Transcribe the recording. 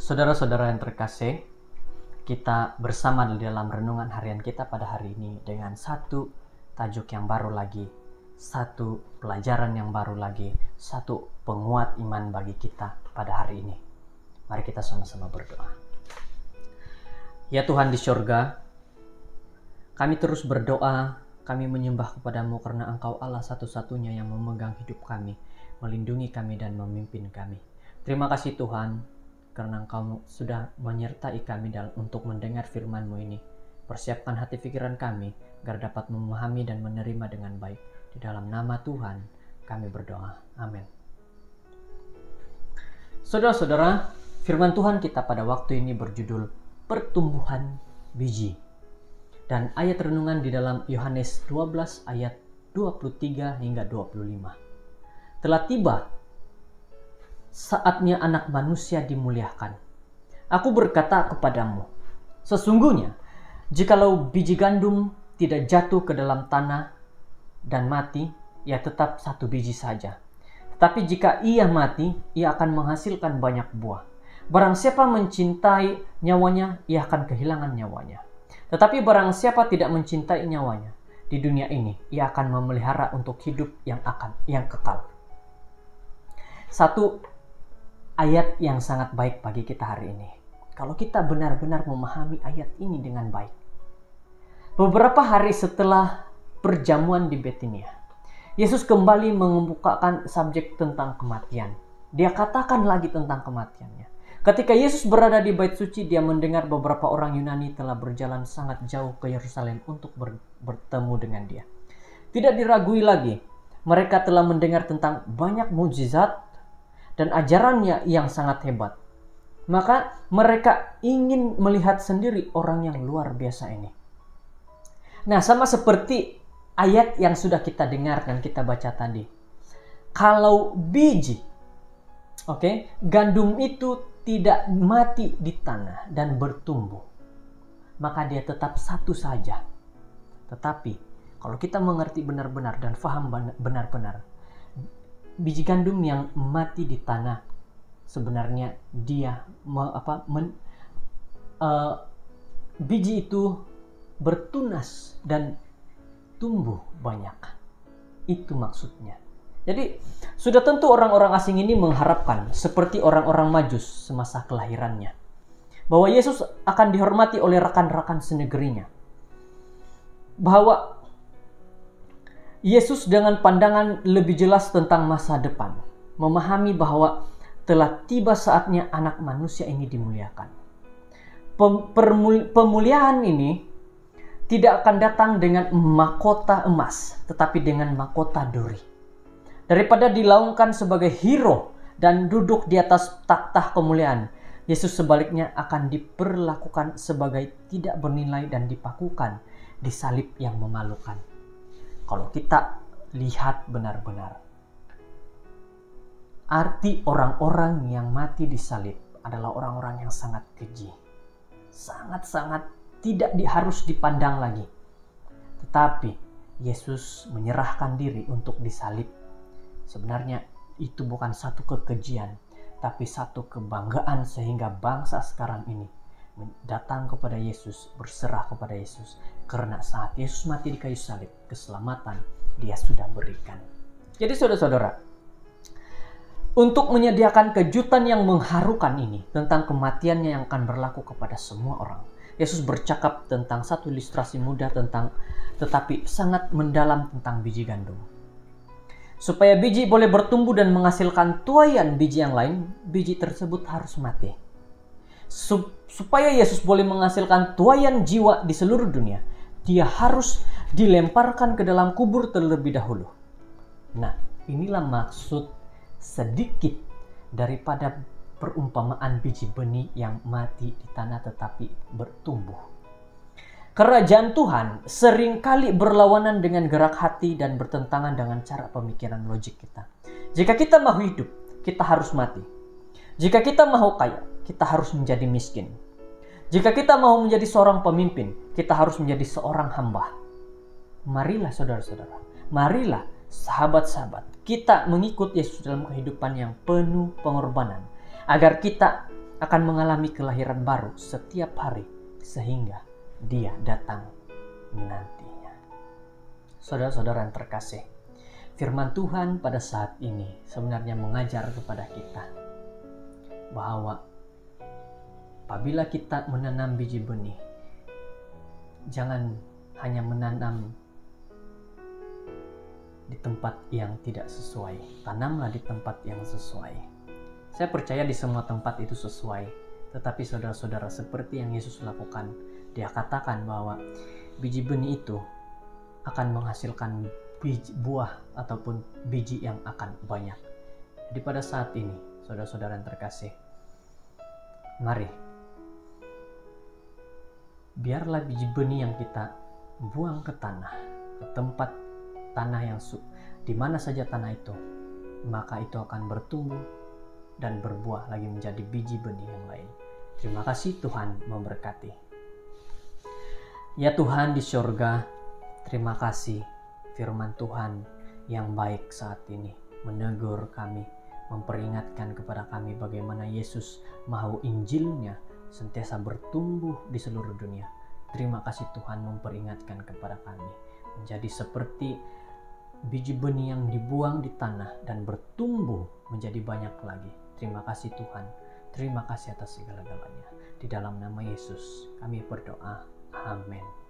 Saudara-saudara yang terkasih, kita bersama di dalam renungan harian kita pada hari ini dengan satu tajuk yang baru lagi, satu pelajaran yang baru lagi, satu penguat iman bagi kita pada hari ini. Mari kita sama-sama berdoa. Ya Tuhan di surga, kami terus berdoa, kami menyembah kepadamu karena Engkau Allah satu-satunya yang memegang hidup kami, melindungi kami dan memimpin kami. Terima kasih Tuhan, karena Engkau sudah menyertai kami untuk mendengar firman-Mu ini. Persiapkan hati pikiran kami, agar dapat memahami dan menerima dengan baik. Di dalam nama Tuhan, kami berdoa. Amin. Saudara-saudara, firman Tuhan kita pada waktu ini berjudul Pertumbuhan Biji. Dan ayat renungan di dalam Yohanes 12 ayat 23 hingga 25. Telah tiba saatnya anak manusia dimuliakan. Aku berkata kepadamu, sesungguhnya jikalau biji gandum tidak jatuh ke dalam tanah dan mati, ia tetap satu biji saja. Tetapi jika ia mati, ia akan menghasilkan banyak buah. Barang siapa mencintai nyawanya, ia akan kehilangan nyawanya. Tetapi barang siapa tidak mencintai nyawanya, di dunia ini ia akan memelihara untuk hidup yang kekal. Satu ayat yang sangat baik bagi kita hari ini. Kalau kita benar-benar memahami ayat ini dengan baik. Beberapa hari setelah perjamuan di Bethania, Yesus kembali mengemukakan subjek tentang kematian. Dia katakan lagi tentang kematiannya. Ketika Yesus berada di bait suci, dia mendengar beberapa orang Yunani telah berjalan sangat jauh ke Yerusalem untuk bertemu dengan dia. Tidak diragui lagi, mereka telah mendengar tentang banyak mukjizat dan ajarannya yang sangat hebat. Maka mereka ingin melihat sendiri orang yang luar biasa ini. Nah, sama seperti ayat yang sudah kita dengar dan kita baca tadi. Kalau biji, gandum itu tidak mati di tanah dan bertumbuh, maka dia tetap satu saja. Tetapi kalau kita mengerti benar-benar dan faham benar-benar, biji gandum yang mati di tanah sebenarnya dia biji itu bertunas dan tumbuh banyak. Itu maksudnya. Jadi sudah tentu orang-orang asing ini mengharapkan seperti orang-orang Majus semasa kelahirannya, bahwa Yesus akan dihormati oleh rekan-rekan senegerinya, bahwa Yesus dengan pandangan lebih jelas tentang masa depan, memahami bahwa telah tiba saatnya anak manusia ini dimuliakan. Pemuliaan ini tidak akan datang dengan mahkota emas, tetapi dengan mahkota duri. Daripada dilaungkan sebagai hero dan duduk di atas takhta kemuliaan, Yesus sebaliknya akan diperlakukan sebagai tidak bernilai dan dipakukan di salib yang memalukan. Kalau kita lihat benar-benar, arti orang-orang yang mati di salib adalah orang-orang yang sangat keji. Sangat-sangat tidak harus dipandang lagi. Tetapi Yesus menyerahkan diri untuk disalib. Sebenarnya itu bukan satu kekejian, tapi satu kebanggaan sehingga bangsa sekarang ini datang kepada Yesus, berserah kepada Yesus. Karena saat Yesus mati di kayu salib, keselamatan dia sudah berikan. Jadi saudara-saudara, untuk menyediakan kejutan yang mengharukan ini tentang kematiannya yang akan berlaku kepada semua orang, Yesus bercakap tentang satu ilustrasi mudah tetapi sangat mendalam tentang biji gandum. Supaya biji boleh bertumbuh dan menghasilkan tuaian biji yang lain, biji tersebut harus mati. Supaya Yesus boleh menghasilkan tuaian jiwa di seluruh dunia, dia harus dilemparkan ke dalam kubur terlebih dahulu. Nah, inilah maksud sedikit daripada perumpamaan biji benih yang mati di tanah tetapi bertumbuh. Kerajaan Tuhan seringkali berlawanan dengan gerak hati dan bertentangan dengan cara pemikiran logik kita. Jika kita mau hidup, kita harus mati. Jika kita mau kaya, kita harus menjadi miskin. Jika kita mau menjadi seorang pemimpin, kita harus menjadi seorang hamba. Marilah saudara-saudara, marilah sahabat-sahabat, kita mengikut Yesus dalam kehidupan yang penuh pengorbanan, agar kita akan mengalami kelahiran baru setiap hari sehingga Dia datang nantinya. Saudara-saudara yang terkasih, firman Tuhan pada saat ini sebenarnya mengajar kepada kita bahwa apabila kita menanam biji benih, jangan hanya menanam di tempat yang tidak sesuai. Tanamlah di tempat yang sesuai. Saya percaya di semua tempat itu sesuai. Tetapi saudara-saudara, seperti yang Yesus lakukan, Dia katakan bahwa biji benih itu akan menghasilkan buah ataupun biji yang akan banyak. Jadi pada saat ini, saudara-saudara yang terkasih, mari biarlah biji benih yang kita buang ke tanah, ke tempat tanah yang di mana saja tanah itu, maka itu akan bertumbuh dan berbuah lagi menjadi biji benih yang lain. Terima kasih, Tuhan memberkati. Ya Tuhan di surga, terima kasih firman Tuhan yang baik saat ini menegur kami, memperingatkan kepada kami bagaimana Yesus mau Injilnya sentiasa bertumbuh di seluruh dunia. Terima kasih Tuhan memperingatkan kepada kami menjadi seperti biji benih yang dibuang di tanah dan bertumbuh menjadi banyak lagi. Terima kasih Tuhan, terima kasih atas segala-galanya. Di dalam nama Yesus kami berdoa, amin.